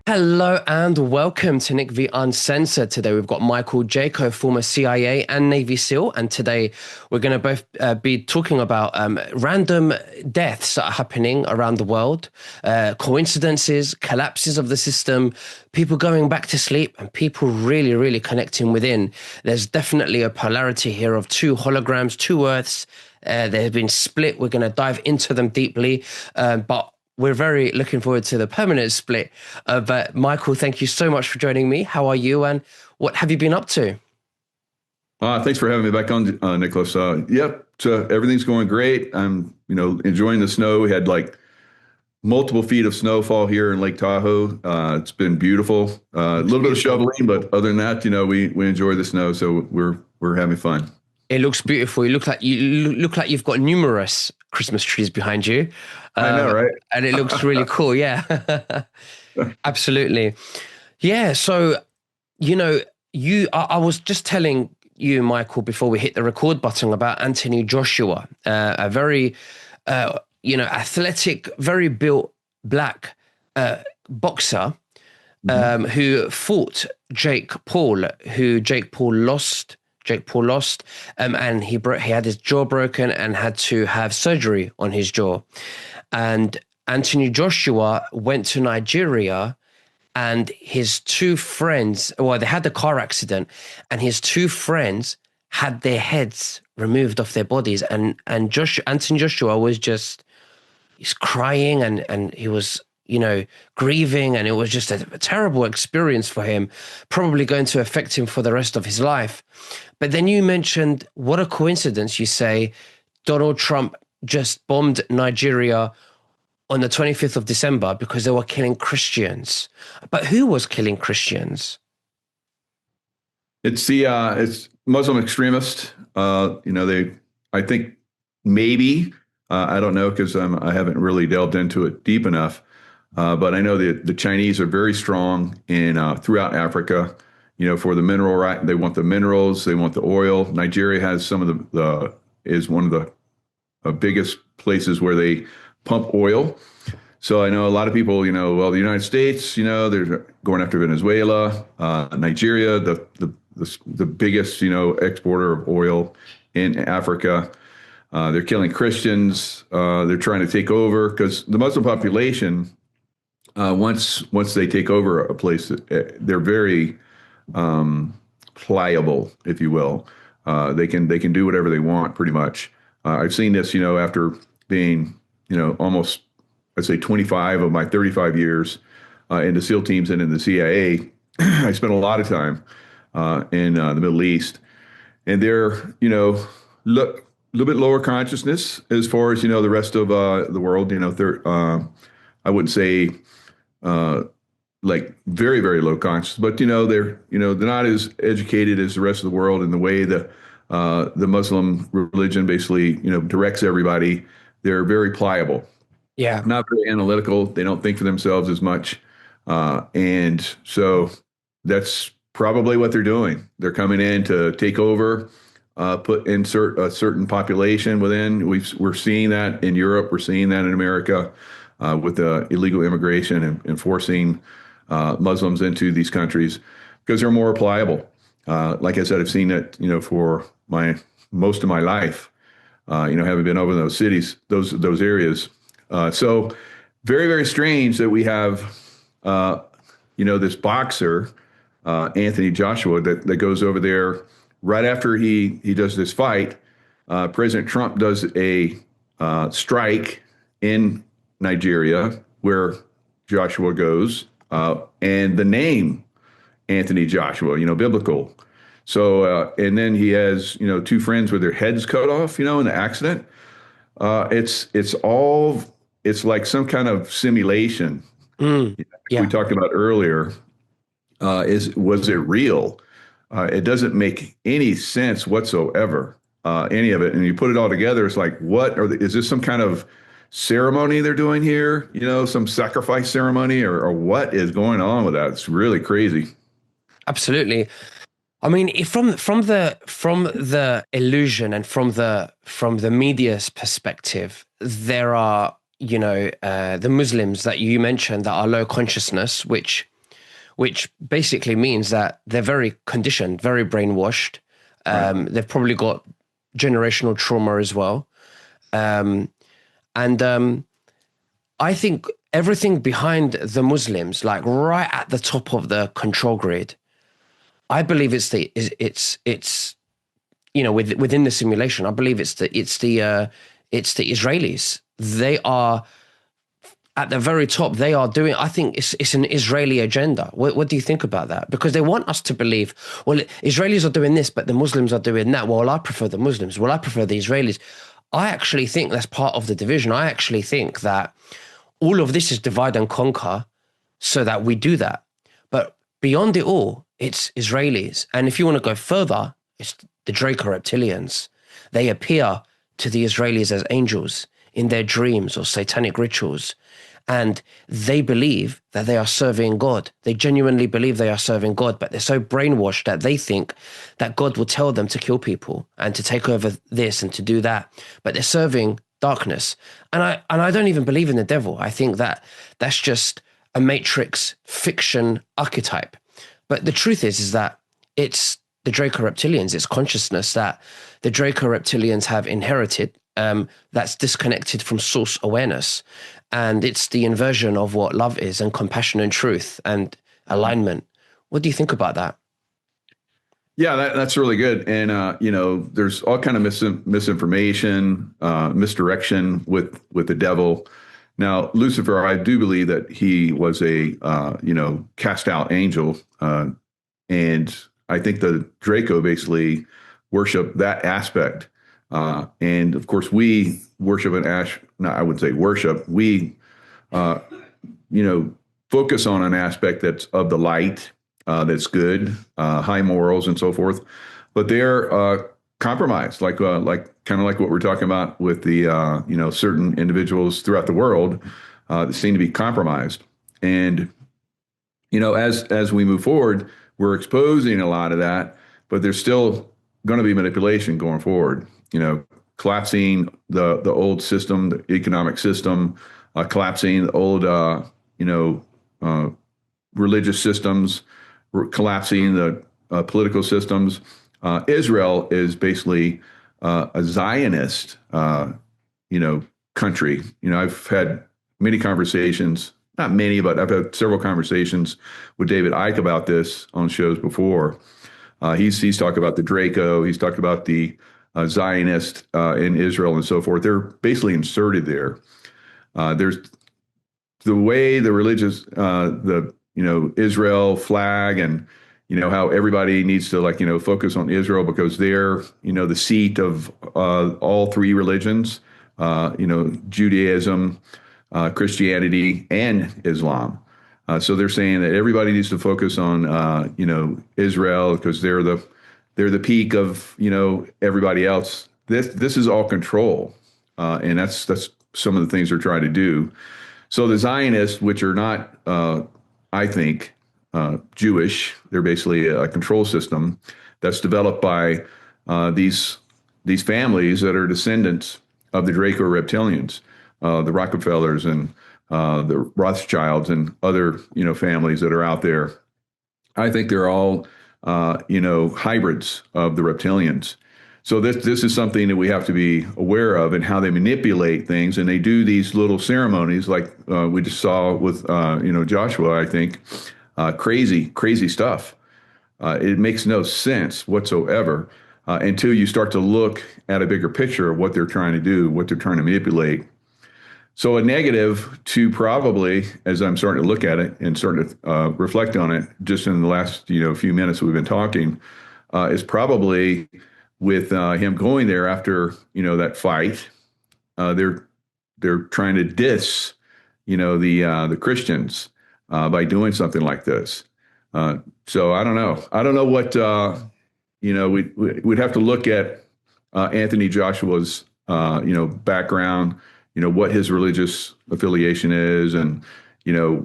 Hello and welcome to Nick V Uncensored. Today we've got Michael Jaco, former CIA and Navy SEAL, and today we're going to both be talking about random deaths that are happening around the world, coincidences, collapses of the system, people going back to sleep, and people really, really connecting within. There's definitely a polarity here of two holograms, two Earths. They've been split. We're going to dive into them deeply, but we're very looking forward to the permanent split. But Michael, thank you so much for joining me. How are you, and what have you been up to? Thanks for having me back on, Nicholas. Yep, so everything's going great. I'm, enjoying the snow. We had like multiple feet of snowfall here in Lake Tahoe. It's been beautiful. A little bit of Beautiful. shoveling, but other than that, we enjoy the snow, so we're having fun. It looks beautiful. You look like you've got numerous Christmas trees behind you, I know, um, right? and it looks really cool. Yeah, absolutely. Yeah. So you know, I was just telling you, Michael, before we hit the record button about Anthony Joshua, a very athletic, very built black boxer Mhm. who fought Jake Paul lost. Jake Paul lost, and he had his jaw broken and had to have surgery on his jaw. And Anthony Joshua went to Nigeria, and his two friends, well, they had a car accident, and his two friends had their heads removed off their bodies, and Anthony Joshua was just he's crying and he was grieving, and it was just a terrible experience for him, probably going to affect him for the rest of his life. But then you mentioned, what a coincidence, you say Donald Trump just bombed Nigeria on the 25th of December because they were killing Christians. But who was killing Christians? It's Muslim extremists. I think maybe I don't know because I haven't really delved into it deep enough. But I know that the Chinese are very strong in throughout Africa. For the mineral right, they want the minerals, they want the oil. Nigeria has some of the is one of the biggest places where they pump oil. So I know a lot of people, well, the United States, they're going after Venezuela, Nigeria, the biggest, exporter of oil in Africa. They're killing Christians. They're trying to take over because the Muslim population, once they take over a place, they're very pliable, if you will. They can do whatever they want, pretty much. I've seen this, after being, almost, I'd say 25 of my 35 years in the SEAL teams and in the CIA. I spent a lot of time in the Middle East, and they're, look a little bit lower consciousness as far as the rest of the world. I wouldn't say uh, like very, very low conscious, but they're not as educated as the rest of the world in the way the Muslim religion basically directs everybody. They're very pliable, Yeah, not very analytical. They don't think for themselves as much, and so that's probably what they're doing. They're coming in to take over, insert a certain population within. We're seeing that in Europe. We're seeing that in America with illegal immigration and forcing Muslims into these countries because they're more pliable. Like I said, I've seen it, for my most of my life. Having been over in those cities, those areas. So very, very strange that we have, this boxer, Anthony Joshua, that goes over there right after he does this fight. President Trump does a strike in Nigeria where Joshua goes, and the name Anthony Joshua, biblical. So, and then he has, two friends with their heads cut off, in the accident. It's like some kind of simulation. mm, We yeah, talked about earlier. Was it real? It doesn't make any sense whatsoever, any of it. And you put it all together, it's like, is this some kind of ceremony they're doing here? Some sacrifice ceremony, or what is going on with that? It's really crazy. absolutely. I mean, from the illusion and from the media's perspective, there are the Muslims that you mentioned that are low consciousness, which which basically means that they're very conditioned, very brainwashed. Right. They've probably got generational trauma as well. Um, and I think everything behind the Muslims, like right at the top of the control grid, I believe it's within the simulation. I believe it's the Israelis. They are at the very top. They are doing. I think it's an Israeli agenda. What do you think about that? Because they want us to believe, well, Israelis are doing this, but the Muslims are doing that. Well, I prefer the Muslims. Well, I prefer the Israelis. I actually think that's part of the division. I actually think that all of this is divide and conquer so that we do that. But beyond it all, it's Israelis. And if you want to go further, it's the Draco reptilians. They appear to the Israelis as angels in their dreams or satanic rituals. And they believe that they are serving God. They genuinely believe they are serving God, but they're so brainwashed that they think that God will tell them to kill people and to take over this and to do that. But they're serving darkness. And I don't even believe in the devil. I think that that's just a matrix fiction archetype. But the truth is that it's the Draco reptilians, it's consciousness that the Draco reptilians have inherited, that's disconnected from source awareness. And it's the inversion of what love is and compassion and truth and alignment. What do you think about that? Yeah, that's really good. And there's all kind of misinformation, misdirection with the devil. Now, Lucifer, I do believe that he was a cast out angel, and I think the Draco basically worship that aspect. And of course, we worship an ash. No, I wouldn't say worship. We, uh, focus on an aspect that's of the light, that's good, high morals and so forth. But they're compromised, like kind of like what we're talking about with the certain individuals throughout the world that seem to be compromised. And as we move forward, we're exposing a lot of that, but there's still going to be manipulation going forward. Collapsing the old system, the economic system, collapsing the old religious systems, collapsing the political systems. Israel is basically a Zionist, country. I've had many conversations, not many, but I've had several conversations with David Icke about this on shows before. He's talked about the Draco. He's talked about the Zionist in Israel and so forth. They're basically inserted there. There's the way the religious, Israel flag, and how everybody needs to focus on Israel because they're the seat of all three religions, Judaism, Christianity, and Islam. So they're saying that everybody needs to focus on Israel because they're the peak of everybody else. This is all control, and that's some of the things they're trying to do. So the Zionists, which are not, I think, Jewish, they're basically a control system that's developed by these families that are descendants of the Draco reptilians, the Rockefellers and the Rothschilds and other families that are out there. I think they're all hybrids of the reptilians. So this is something that we have to be aware of and how they manipulate things. And they do these little ceremonies like we just saw with, Joshua, I think, crazy stuff. It makes no sense whatsoever until you start to look at a bigger picture of what they're trying to do, what they're trying to manipulate. So a negative to probably, as I'm starting to look at it and starting to reflect on it just in the last few minutes we've been talking, is probably with him going there after that fight. They're trying to diss the Christians by doing something like this. So I don't know. I don't know what we'd have to look at Anthony Joshua's background. What his religious affiliation is, and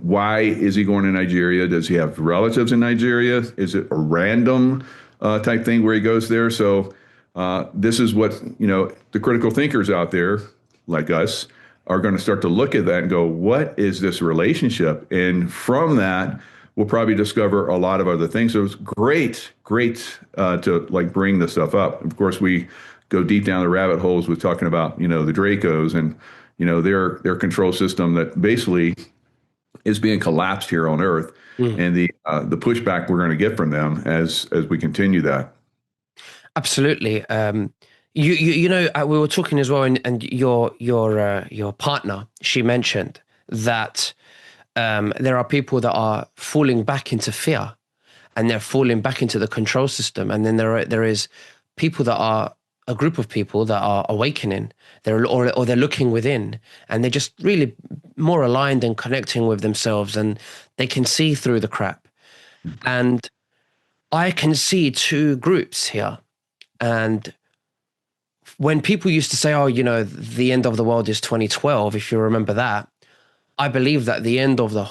why is he going to Nigeria? Does he have relatives in Nigeria? Is it a random type thing where he goes there? So this is what the critical thinkers out there, like us, are going to start to look at that and go, what is this relationship? And from that, we'll probably discover a lot of other things. So it's great to like bring this stuff up. Of course, we go deep down the rabbit holes with talking about, the Dracos and, their control system that basically is being collapsed here on Earth, Mm. and the pushback we're going to get from them as we continue that. Absolutely. We were talking as well, and your partner, she mentioned that there are people that are falling back into fear, and they're falling back into the control system, and then there is people that are a group of people that are awakening. Or they're looking within, and they're just really more aligned and connecting with themselves, and they can see through the crap. And I can see two groups here. And when people used to say, "Oh, the end of the world is 2012," if you remember that, I believe that the end of the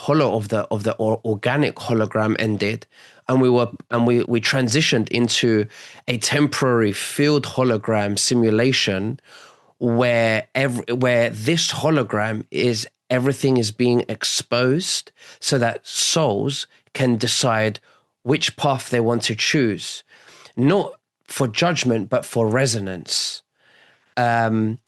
organic hologram ended, and we transitioned into a temporary field hologram simulation where this hologram is everything is being exposed so that souls can decide which path they want to choose, not for judgment but for resonance. And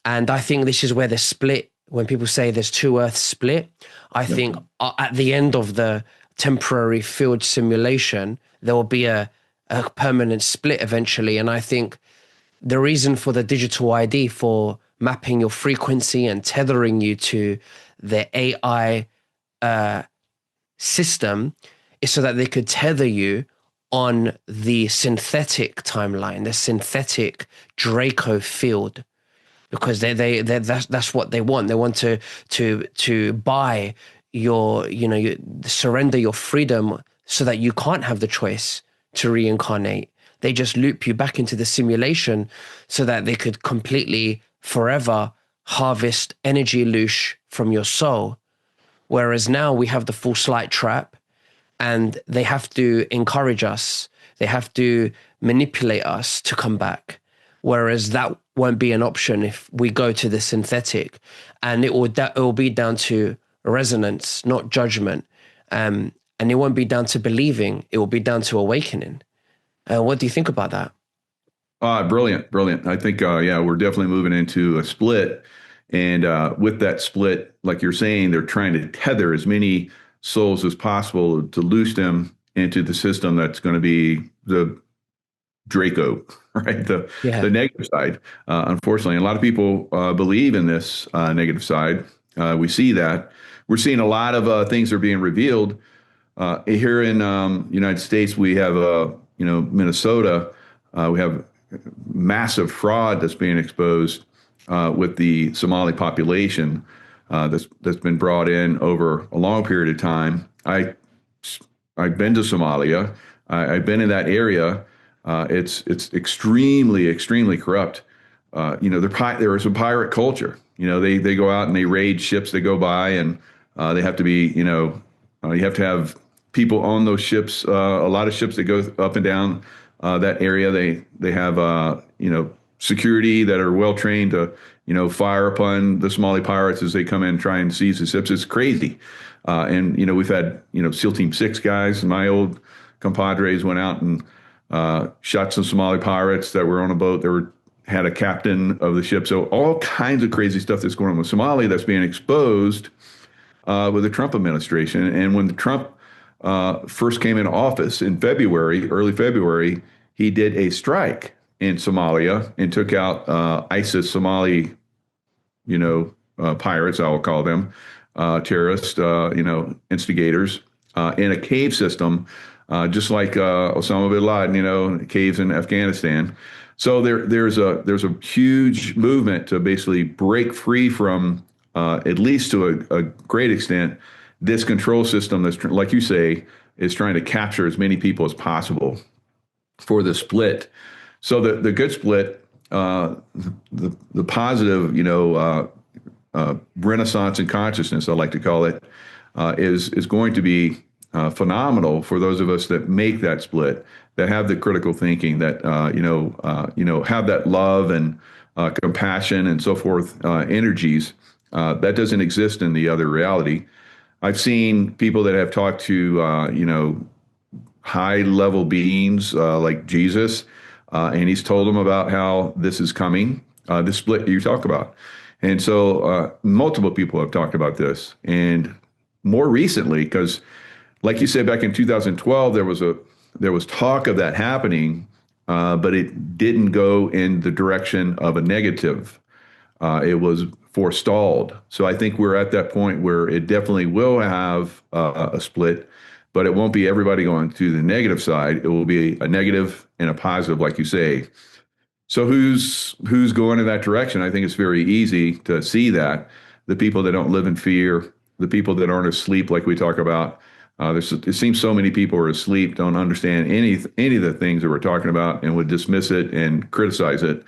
I think this is where the split, when people say there's two earths split, I Yep. think at the end of the temporary field simulation, there will be a permanent split eventually. And I think the reason for the digital ID, for mapping your frequency and tethering you to the AI system, is so that they could tether you on the synthetic timeline, the synthetic Draco field, because that's what they want. They want to buy surrender your freedom so that you can't have the choice to reincarnate. They just loop you back into the simulation so that they could completely forever harvest energy loosh from your soul. Whereas now we have the false light trap, and they have to encourage us. They have to manipulate us to come back. Whereas that won't be an option if we go to the synthetic, and it will be down to resonance, not judgment. And it won't be down to believing. It will be down to awakening. What do you think about that? Brilliant, brilliant. I think, yeah, we're definitely moving into a split. And with that split, like you're saying, they're trying to tether as many souls as possible to loose them into the system that's going to be the Draco, right? The Yeah. negative side. Unfortunately, a lot of people believe in this negative side. We see that. We're seeing a lot of things are being revealed. Here in United States, we have, Minnesota, we have massive fraud that's being exposed with the Somali population that's been brought in over a long period of time. I've been to Somalia. I've been in that area. It's extremely corrupt. There is a pirate culture. They go out and they raid ships that go by, and they have to be, you have to have people on those ships. A lot of ships that go up and down that area. They have security that are well trained to fire upon the Somali pirates as they come in and try and seize the ships. It's crazy. And we've had SEAL Team 6 guys. My old compadres went out and shot some Somali pirates that were on a boat that had a captain of the ship. So all kinds of crazy stuff that's going on with Somalia that's being exposed with the Trump administration. And when Trump first came into office in February, early February, he did a strike in Somalia and took out ISIS Somali, pirates, I will call them, terrorists, instigators, in a cave system, just like Osama bin Laden, caves in Afghanistan. So there's a huge movement to basically break free from, at least to a great extent, this control system that's, like you say, is trying to capture as many people as possible for the split. So the good split, the positive, renaissance in consciousness, I like to call it, is going to be phenomenal for those of us that make that split, that have the critical thinking, that have that love and compassion and so forth energies that doesn't exist in the other reality. I've seen people that have talked to, high level beings like Jesus, and he's told them about how this is coming, this split you talk about. And so multiple people have talked about this. And more recently, because like you said, back in 2012, there was talk of that happening, but it didn't go in the direction of a negative. It was forestalled. So I think we're at that point where it definitely will have a split, but it won't be everybody going to the negative side. It will be a negative and a positive, like you say. So who's going in that direction? I think it's very easy to see that the people that don't live in fear, the people that aren't asleep, like we talk about. It seems so many people are asleep, don't understand any of the things that we're talking about, and would dismiss it and criticize it.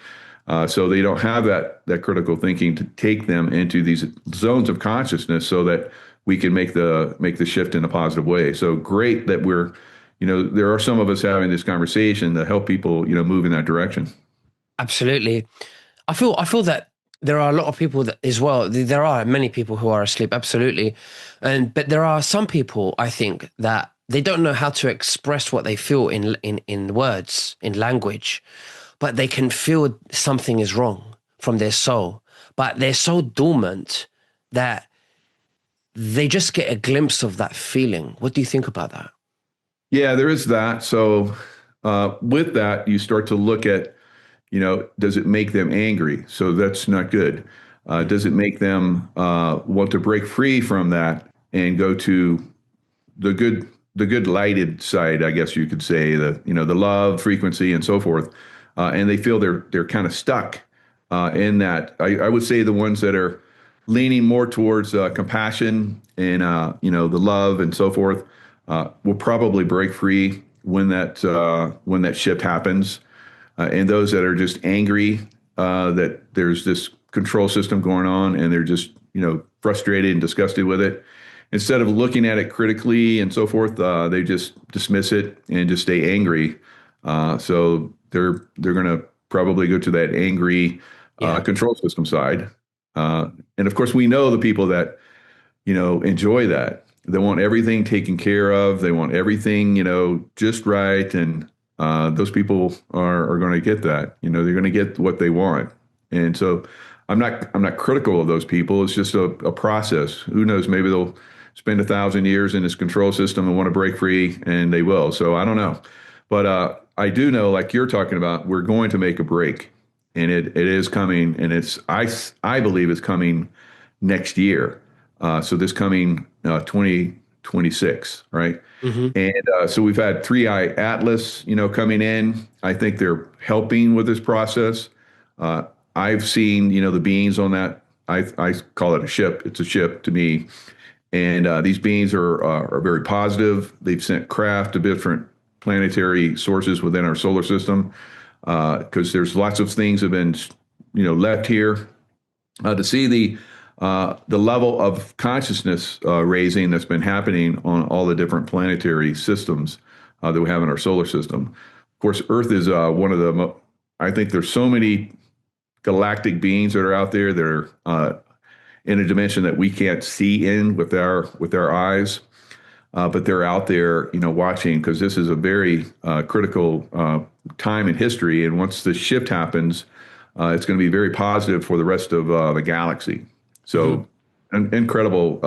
So they don't have that critical thinking to take them into these zones of consciousness, so that we can make the shift in a positive way. So great that there are some of us having this conversation to help people, move in that direction. Absolutely. I feel that there are a lot of people that as well. There are many people who are asleep, absolutely, but there are some people I think that they don't know how to express what they feel in words, in language, but they can feel something is wrong from their soul, but they're so dormant that they just get a glimpse of that feeling. What do you think about that? Yeah, there is that. So with that, you start to look at, does it make them angry? So that's not good. Does it make them want to break free from that and go to the good lighted side, I guess you could say, the love frequency and so forth, and they feel they're kind of stuck in that. I would say the ones that are leaning more towards compassion and the love and so forth will probably break free when that shift happens. And those that are just angry that there's this control system going on, and they're just frustrated and disgusted with it, instead of looking at it critically and so forth, they just dismiss it and just stay angry. So they're going to probably go to that angry Yeah, control system side. And of course, we know the people that enjoy that. They want everything taken care of. They want everything just right, and those people are going to get that. They're going to get what they want. And so I'm not critical of those people. It's just a process. Who knows? Maybe they'll spend 1,000 years in this control system and want to break free, and they will. So I don't know, but I do know, like you're talking about, we're going to make a break, and it is coming, and I believe it's coming next year. So this coming 2026, right? hmm, And so we've had Three Eye Atlas, coming in. I think they're helping with this process. Uh, I've seen, the beings on that. I call it a ship. It's a ship to me. And these beings are very positive. They've sent craft to different planetary sources within our solar system, because there's lots of things have been, left here to see the level of consciousness raising that's been happening on all the different planetary systems that we have in our solar system. Of course, Earth is one of I think there's so many galactic beings that are out there that are in a dimension that we can't see in with our eyes, but they're out there, watching, because this is a very critical time in history. And once the shift happens, it's going to be very positive for the rest of the galaxy. hmm. So, incredible,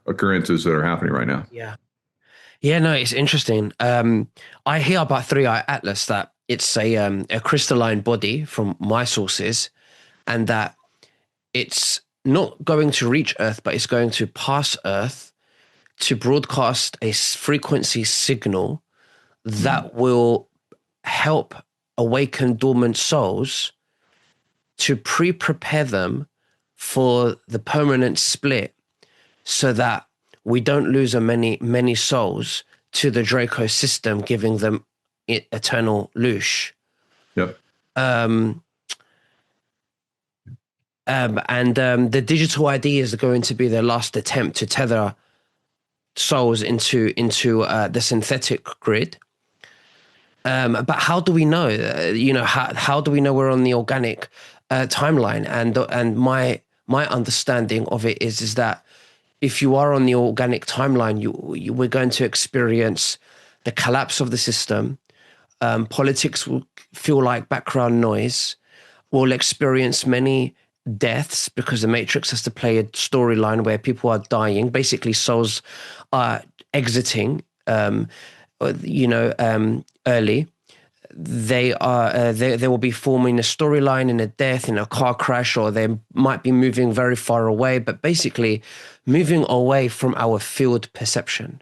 occurrences that are happening right now. Yeah. Yeah, no, it's interesting. I hear about Three Eye Atlas that it's a crystalline body from my sources, and that it's not going to reach Earth, but it's going to pass Earth to broadcast a frequency signal Mhm. that will help awaken dormant souls to pre-prepare them for the permanent split, so that we don't lose a many souls to the Draco system, giving them eternal loosh. Yep. Um, and the digital ID is going to be their last attempt to tether souls into the synthetic grid. But how do we know? How do we know we're on the organic timeline? And my understanding of it is that if you are on the organic timeline, we're going to experience the collapse of the system. Politics will feel like background noise. We'll experience many deaths because the Matrix has to play a storyline where people are dying. Basically, souls are exiting, early. They will be forming a storyline in a death in a car crash, or they might be moving very far away, but basically moving away from our field perception.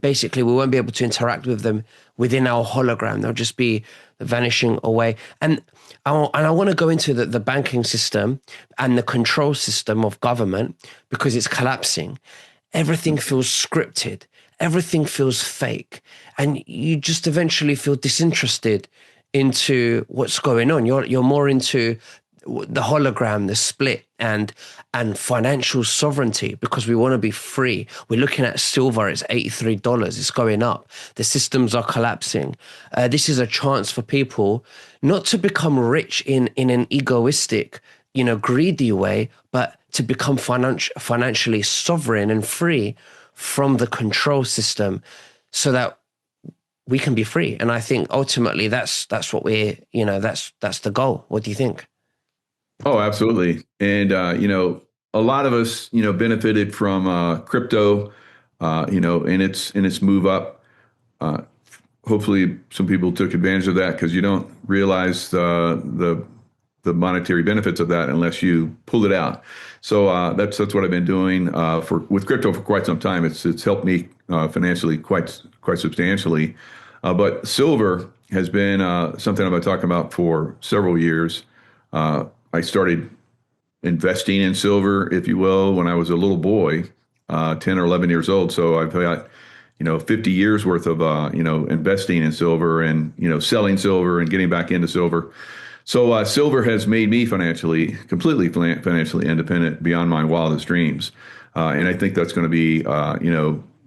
Basically, we won't be able to interact with them within our hologram. They'll just be vanishing away. And I want to go into the banking system and the control system of government because it's collapsing. Everything feels scripted. Everything feels fake. And you just eventually feel disinterested into what's going on. You're more into the hologram, the split, and financial sovereignty because we want to be free. We're looking at silver; it's $83. It's going up. The systems are collapsing. This is a chance for people not to become rich in an egoistic, greedy way, but to become financially sovereign and free from the control system, so that we can be free. And I think ultimately that's what that's the goal. What do you think? Oh, absolutely. And, a lot of us, benefited from crypto, in its move up. Uh, Hopefully some people took advantage of that because you don't realize the monetary benefits of that unless you pull it out. So that's what I've been doing for with crypto for quite some time. It's helped me financially quite substantially. But silver has been something I've been talking about for several years. I started investing in silver, if you will, when I was a little boy, 10 or 11 years old. So I've got, 50 years worth of, investing in silver and, selling silver and getting back into silver. So silver has made me completely financially independent beyond my wildest dreams. And I think that's going to be,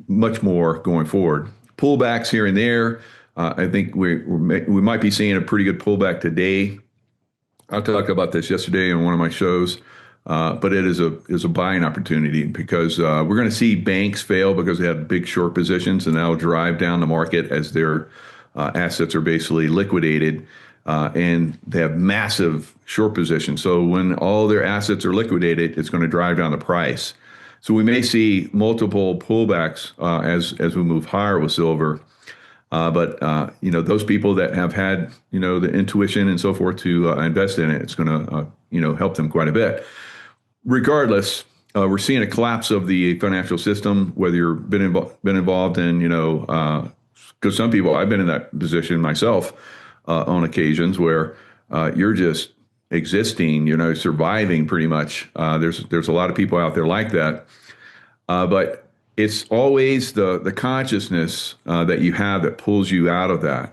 much more going forward. Pullbacks here and there. I think we might be seeing a pretty good pullback today. I talked about this yesterday in one of my shows, but it is a buying opportunity because we're going to see banks fail because they have big short positions, and that'll drive down the market as their assets are basically liquidated, and they have massive short positions. So when all their assets are liquidated, it's going to drive down the price. So we may see multiple pullbacks as we move higher with silver. But those people that have had the intuition and so forth to invest in it, it's going to help them quite a bit. Regardless, we're seeing a collapse of the financial system. Whether you've been involved in because some people, I've been in that position myself on occasions where you're just existing, surviving pretty much. There's a lot of people out there like that, but it's always the consciousness that you have that pulls you out of that.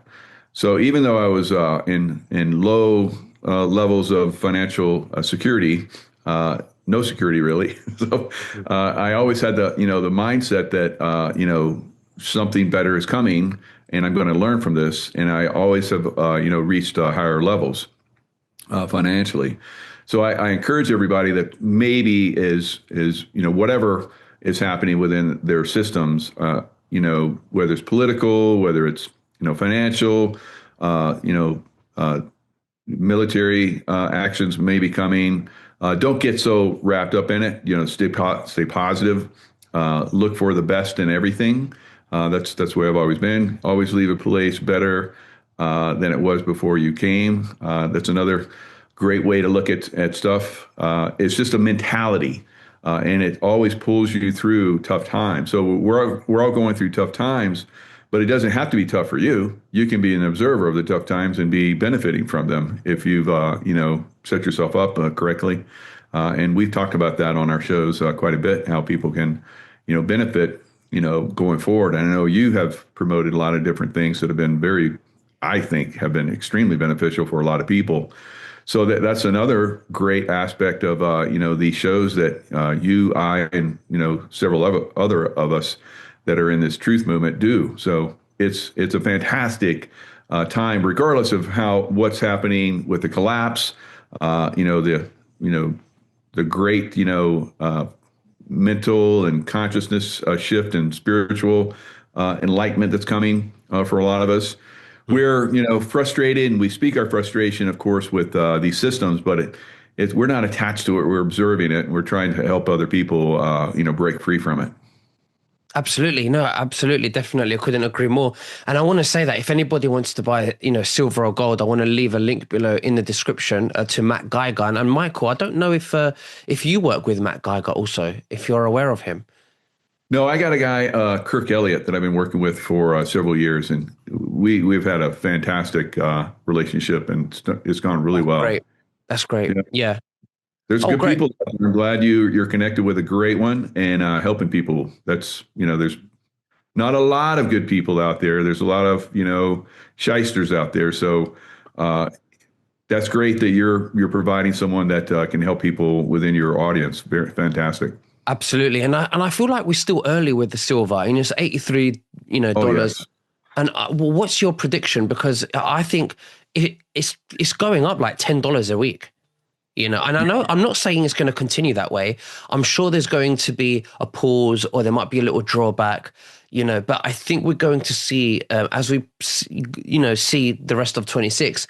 So even though I was in low levels of financial security, no security really. So I always had the mindset that something better is coming, and I'm going to learn from this. And I always have reached higher levels financially. So I encourage everybody that maybe is whatever is happening within their systems, whether it's political, whether it's, financial, military actions may be coming. Don't get so wrapped up in it. Stay positive. Look for the best in everything. That's where I've always been. Always leave a place better than it was before you came. That's another great way to look at stuff. It's just a mentality. And it always pulls you through tough times. So we're all going through tough times, but it doesn't have to be tough for you. You can be an observer of the tough times and be benefiting from them if you've set yourself up correctly. And we've talked about that on our shows quite a bit, how people can benefit going forward. And I know you have promoted a lot of different things that have been I think have been extremely beneficial for a lot of people. So that's another great aspect of these shows that you, I, and several other of us that are in this truth movement do. So it's a fantastic time, regardless of what's happening with the collapse. The great mental and consciousness shift and spiritual enlightenment that's coming for a lot of us. We're, frustrated, and we speak our frustration, of course, with these systems, but we're not attached to it. We're observing it, and we're trying to help other people, break free from it. Absolutely. No, absolutely. Definitely. I couldn't agree more. And I want to say that if anybody wants to buy, silver or gold, I want to leave a link below in the description to Matt Geiger. And Michael, I don't know if you work with Matt Geiger also, if you're aware of him. No, I got a guy, Kirk Elliott, that I've been working with for several years, and we've had a fantastic relationship, and it's gone really That's well. great. That's great. Yeah. Yeah. There's Oh, good great. people. I'm glad you're connected with a great one and helping people. That's there's not a lot of good people out there. There's a lot of shysters out there. So uh, that's great that you're providing someone that can help people within your audience. Very fantastic. Absolutely. And I feel like we're still early with the silver. It's 83, Oh dollars. yes. And well, what's your prediction? Because I think it's going up like $10 a week. And I know I'm not saying it's going to continue that way. I'm sure there's going to be a pause or there might be a little drawback, but I think we're going to see, as we, see the rest of 26,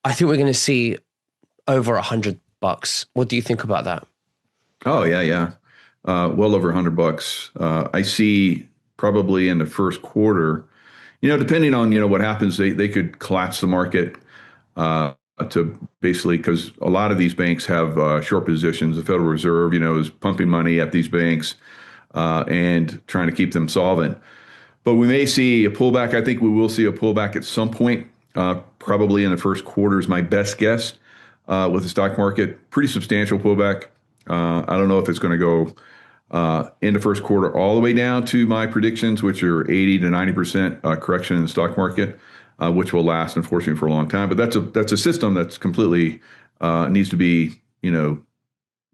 I think we're going to see over $100. What do you think about that? Oh yeah, yeah. Well over $100. I see probably in the first quarter. Depending on what happens, they could collapse the market to basically because a lot of these banks have short positions. The Federal Reserve, is pumping money at these banks and trying to keep them solvent. But we may see a pullback. I think we will see a pullback at some point, probably in the first quarter is my best guess with the stock market. Pretty substantial pullback. I don't know if it's going to go in the first quarter all the way down to my predictions, which are 80 to 90% correction in the stock market, which will last, unfortunately, for a long time. But that's a system that's completely needs to be,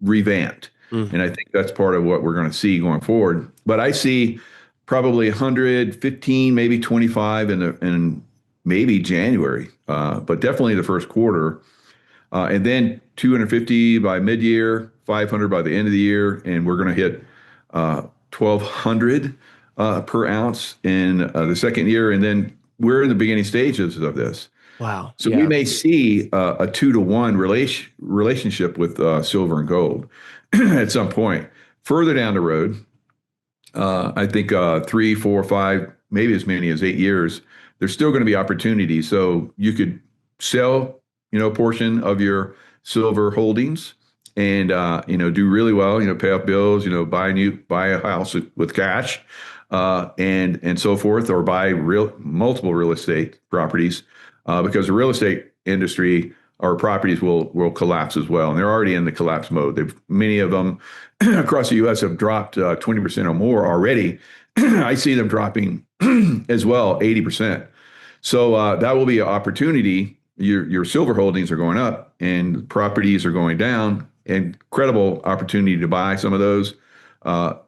revamped. Mm. And I think that's part of what we're going to see going forward. But I see probably 115, maybe 25 in maybe January, but definitely the first quarter. And then 250 by mid-year, 500 by the end of the year, and we're going to hit 1,200 per ounce in the second year, and then we're in the beginning stages of this. Wow. So we Yeah. may see a 2-to-1 relationship with silver and gold at some point. Further down the road, I think 3, 4, 5, maybe as many as 8 years, there's still going to be opportunities. So you could sell, a portion of your silver holdings and do really well. Pay off bills. Buy a house with cash, and so forth, or buy multiple real estate properties, because the real estate industry or properties will collapse as well, and they're already in the collapse mode. Many of them across the U.S. have dropped 20% or more already. I see them dropping as well, 80%. So that will be an opportunity. Your silver holdings are going up and properties are going down. Incredible opportunity to buy some of those.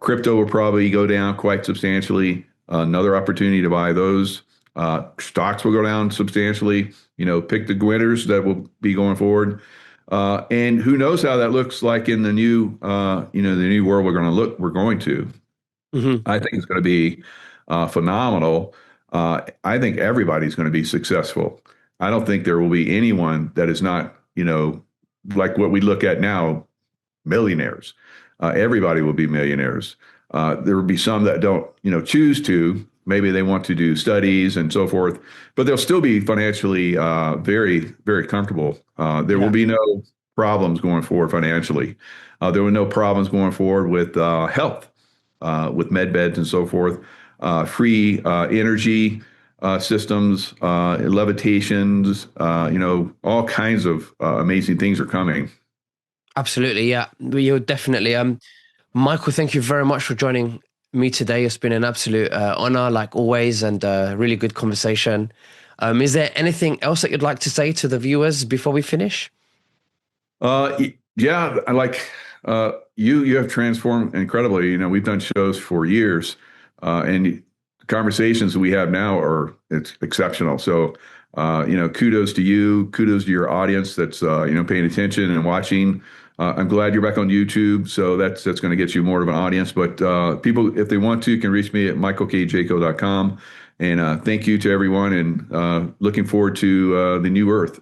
Crypto will probably go down quite substantially. Another opportunity to buy those. Stocks will go down substantially. Pick the winners that will be going forward. And who knows how that looks like in the new, the new world we're going to. Hmm. I think it's going to be phenomenal. I think everybody's going to be successful. I don't think there will be anyone that is not, like what we look at now, millionaires. Everybody will be millionaires. There will be some that don't, choose to. Maybe they want to do studies and so forth, but they'll still be financially very, very comfortable. There will Yeah. be no problems going forward financially. There were no problems going forward with health, with med beds and so forth. Free energy systems, levitations, all kinds of amazing things are coming. Absolutely. Yeah. You're definitely. Michael, thank you very much for joining me today. It's been an absolute honor, like always, and really good conversation. Is there anything else that you'd like to say to the viewers before we finish? Yeah, I like you have transformed incredibly. We've done shows for years, and the conversations we have now it's exceptional. So, kudos to you, kudos to your audience that's paying attention and watching. I'm glad you're back on YouTube, so that's going to get you more of an audience. But people, if they want to, can reach me at michaelkjaco.com. And thank you to everyone, and looking forward to the new Earth.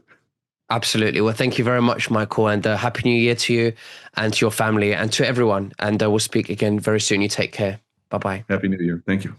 Absolutely. Well, thank you very much, Michael, and Happy New Year to you and to your family and to everyone. And we'll speak again very soon. You take care. Bye-bye. Happy New Year. Thank you.